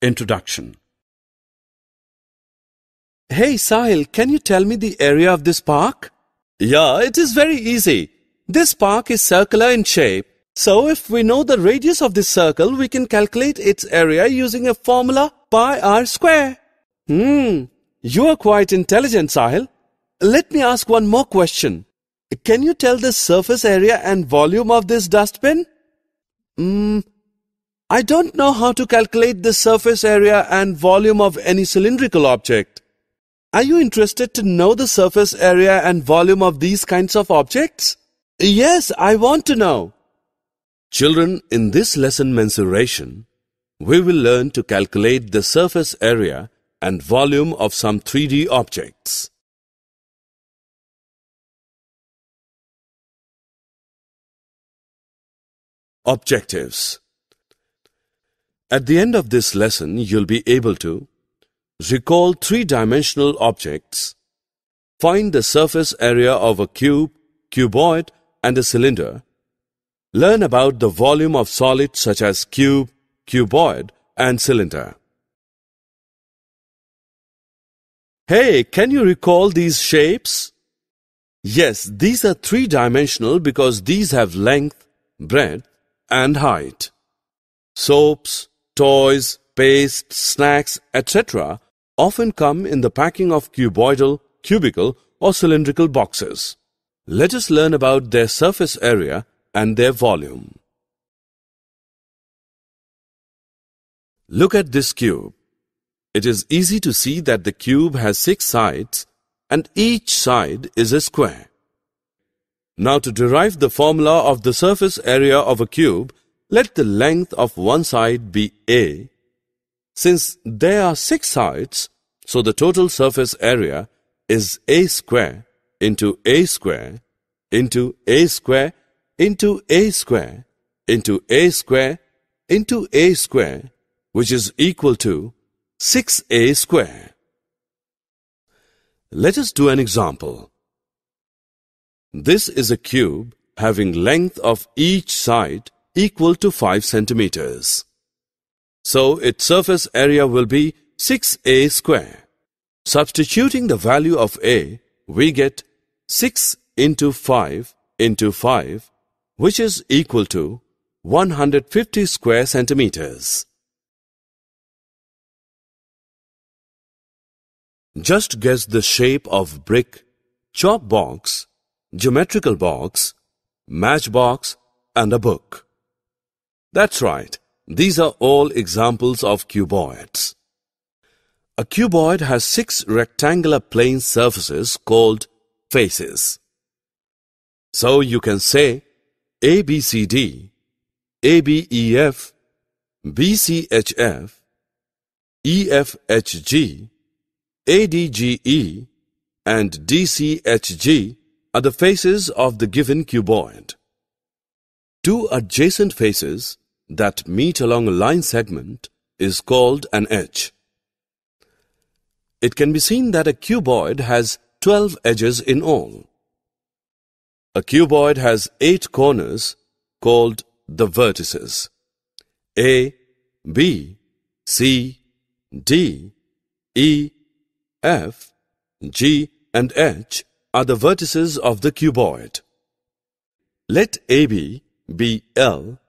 Introduction. Hey Sahil, can you tell me the area of this park? Yeah, it is very easy. This park is circular in shape. So if we know the radius of this circle, we can calculate its area using a formula pi r square. You are quite intelligent, Sahil. Let me ask one more question. Can you tell the surface area and volume of this dustbin? I don't know how to calculate the surface area and volume of any cylindrical object. Are you interested to know the surface area and volume of these kinds of objects? Yes, I want to know. Children, in this lesson mensuration, we will learn to calculate the surface area and volume of some 3D objects. Objectives. At the end of this lesson, you'll be able to recall three-dimensional objects, find the surface area of a cube, cuboid, and a cylinder, learn about the volume of solids such as cube, cuboid, and cylinder. Hey, can you recall these shapes? Yes, these are three-dimensional because these have length, breadth, and height. Soaps, toys, paste, snacks, etc. often come in the packing of cuboidal, cubical, or cylindrical boxes. Let us learn about their surface area and their volume. Look at this cube. It is easy to see that the cube has 6 sides and each side is a square. Now to derive the formula of the surface area of a cube, let the length of one side be A. Since there are 6 sides, so the total surface area is A square into A square into A square into A square into A square into A square, which is equal to 6A square. Let us do an example. This is a cube having length of each side equal to 5 centimeters. So its surface area will be 6A square. Substituting the value of A, we get 6 into 5 into 5, which is equal to 150 square centimeters. Just guess the shape of brick, chalk box, geometrical box, matchbox, and a book. That's right. These are all examples of cuboids. A cuboid has 6 rectangular plane surfaces called faces. So you can say ABCD, ABEF, BCHF, EFHG, ADGE, and DCHG are the faces of the given cuboid. Two adjacent faces that meet along a line segment is called an edge. It can be seen that a cuboid has 12 edges in all. A cuboid has 8 corners called the vertices. A, B, C, D, E, F, G, and H are the vertices of the cuboid. Let AB be L,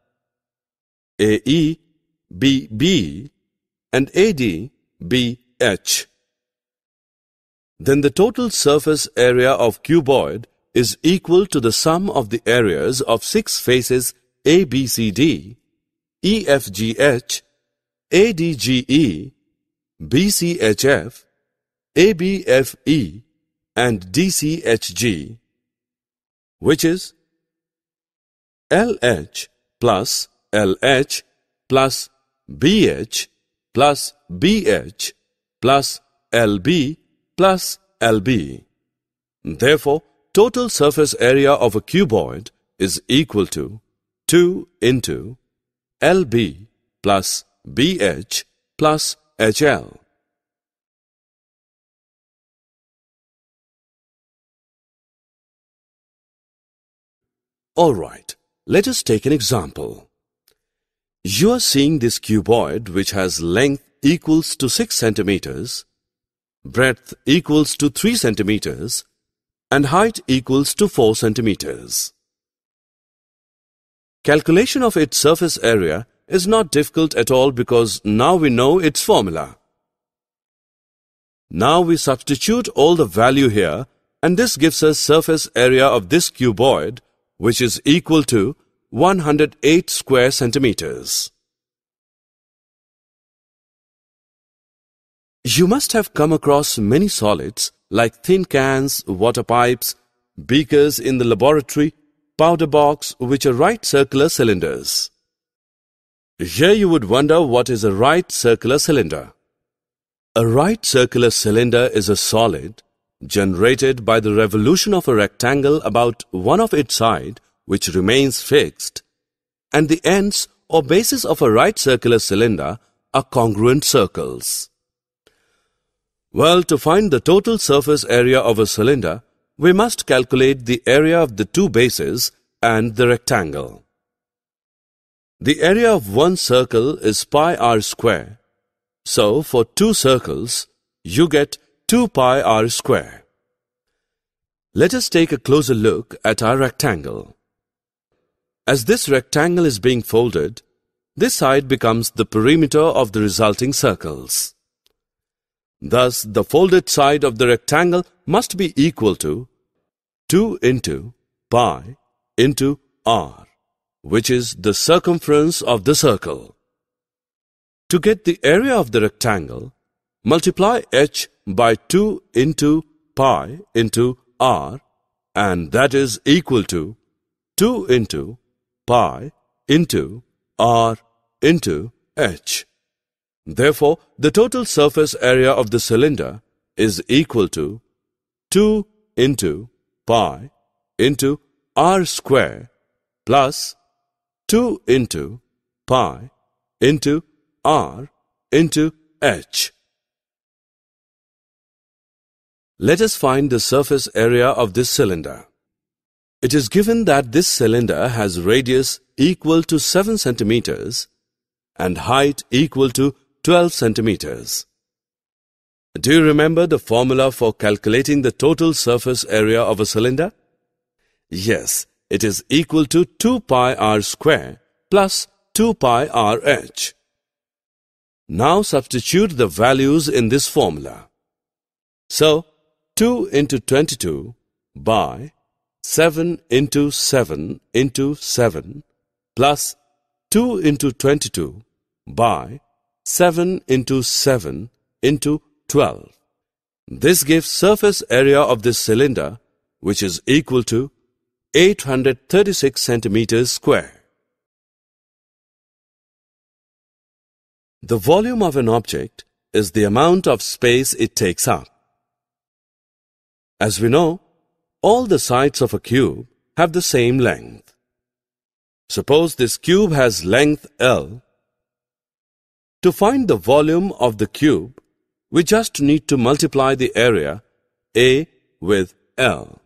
AE be B, and AD be H. Then the total surface area of cuboid is equal to the sum of the areas of 6 faces ABCD, EFGH, ADGE, BCHF, ABFE, and DCHG, which is LH plus LH plus BH plus BH plus LB plus LB. Therefore, total surface area of a cuboid is equal to 2 into LB plus BH plus HL. All right, let us take an example. You are seeing this cuboid which has length equals to 6 centimeters, breadth equals to 3 centimeters, and height equals to 4 centimeters. Calculation of its surface area is not difficult at all because now we know its formula. Now we substitute all the value here, and this gives us surface area of this cuboid which is equal to 108 square centimeters. You must have come across many solids like tin cans, water pipes, beakers in the laboratory, powder box, which are right circular cylinders. Here you would wonder what is a right circular cylinder. A right circular cylinder is a solid generated by the revolution of a rectangle about one of its sides which remains fixed, and the ends or bases of a right circular cylinder are congruent circles. Well, to find the total surface area of a cylinder, we must calculate the area of the two bases and the rectangle. The area of one circle is pi r square. So, for two circles, you get 2 pi r square. Let us take a closer look at our rectangle. As this rectangle is being folded, this side becomes the perimeter of the resulting circles. Thus, the folded side of the rectangle must be equal to 2 into pi into r, which is the circumference of the circle. To get the area of the rectangle, multiply h by 2 into pi into r, and that is equal to 2 into pi into r into h. Therefore, the total surface area of the cylinder is equal to 2 into pi into r square plus 2 into pi into r into h. Let us find the surface area of this cylinder. It is given that this cylinder has radius equal to 7 centimeters and height equal to 12 centimeters. Do you remember the formula for calculating the total surface area of a cylinder? Yes, it is equal to 2 pi r square plus 2 pi r h. Now substitute the values in this formula. So, 2 into 22 by 7 into 7 into 7 plus 2 into 22 by 7 into 7 into 12. This gives surface area of this cylinder which is equal to 836 centimeters square. The volume of an object is the amount of space it takes up. As we know, all the sides of a cube have the same length. Suppose this cube has length L. To find the volume of the cube, we just need to multiply the area A with L.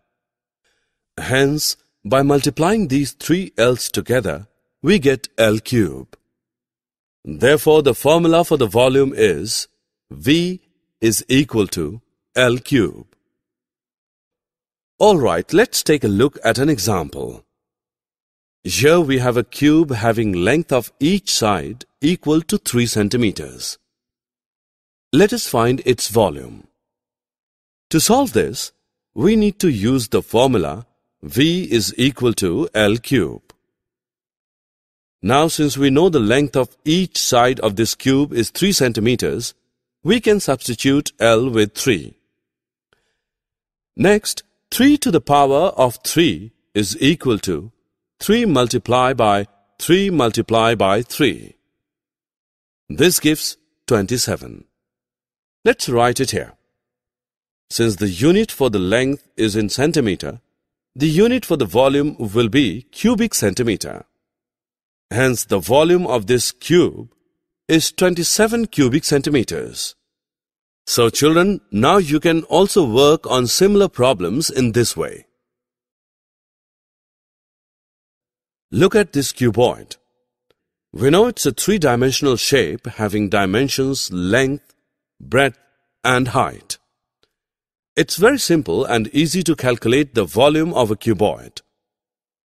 Hence, by multiplying these three L's together, we get L cube. Therefore, the formula for the volume is V is equal to L cube. Alright, let's take a look at an example. Here we have a cube having length of each side equal to 3 centimeters. Let us find its volume. To solve this, we need to use the formula V is equal to L cube. Now, since we know the length of each side of this cube is 3 centimeters, we can substitute L with 3. Next, 3 to the power of 3 is equal to 3 multiplied by 3 multiplied by 3. This gives 27. Let's write it here. Since the unit for the length is in centimeter, the unit for the volume will be cubic centimeter. Hence, the volume of this cube is 27 cubic centimeters. So children, now you can also work on similar problems in this way. Look at this cuboid. We know it's a three-dimensional shape having dimensions length, breadth, and height. It's very simple and easy to calculate the volume of a cuboid.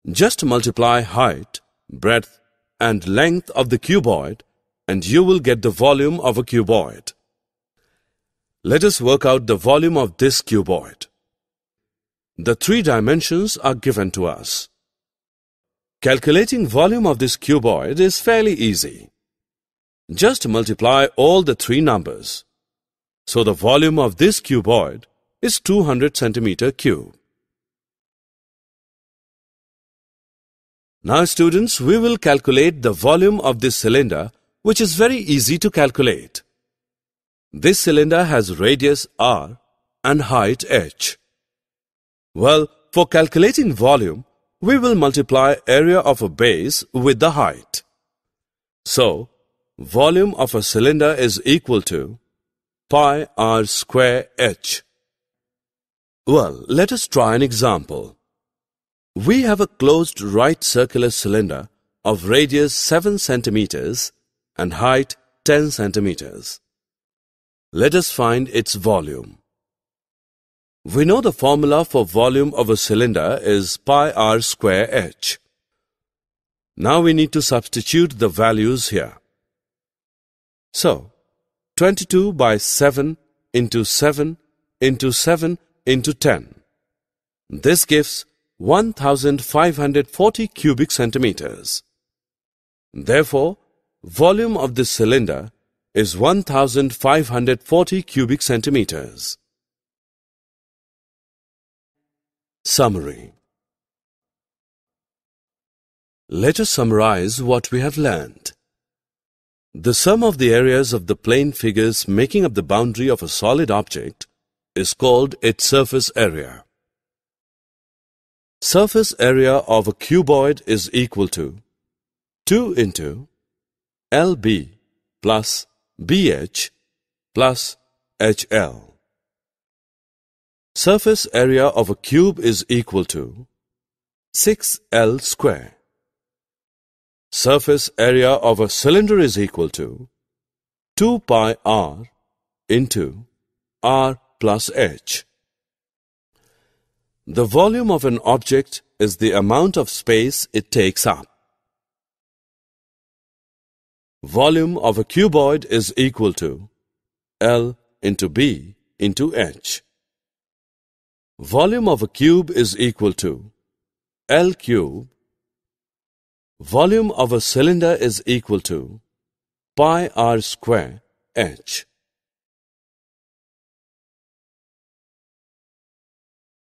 Just multiply height, breadth, and length of the cuboid and you will get the volume of a cuboid. Let us work out the volume of this cuboid. The three dimensions are given to us. Calculating volume of this cuboid is fairly easy. Just multiply all the three numbers. So the volume of this cuboid is 200 centimeter cube. Now students, we will calculate the volume of this cylinder, which is very easy to calculate. This cylinder has radius r and height h. Well, for calculating volume, we will multiply area of a base with the height. So, volume of a cylinder is equal to pi r square h. Well, let us try an example. We have a closed right circular cylinder of radius 7 centimeters and height 10 centimeters. Let us find its volume. We know the formula for volume of a cylinder is pi r square h. Now we need to substitute the values here. So, 22 by 7 into 7 into 7 into 10. This gives 1540 cubic centimeters. Therefore, volume of this cylinder is 1540 cubic centimeters. Summary. Let us summarize what we have learned. The sum of the areas of the plane figures making up the boundary of a solid object is called its surface area. Surface area of a cuboid is equal to 2 into LB plus BH plus HL. Surface area of a cube is equal to 6L square. Surface area of a cylinder is equal to 2 pi r into r plus h. The volume of an object is the amount of space it takes up. Volume of a cuboid is equal to L into B into H. Volume of a cube is equal to L cube. Volume of a cylinder is equal to pi r square H.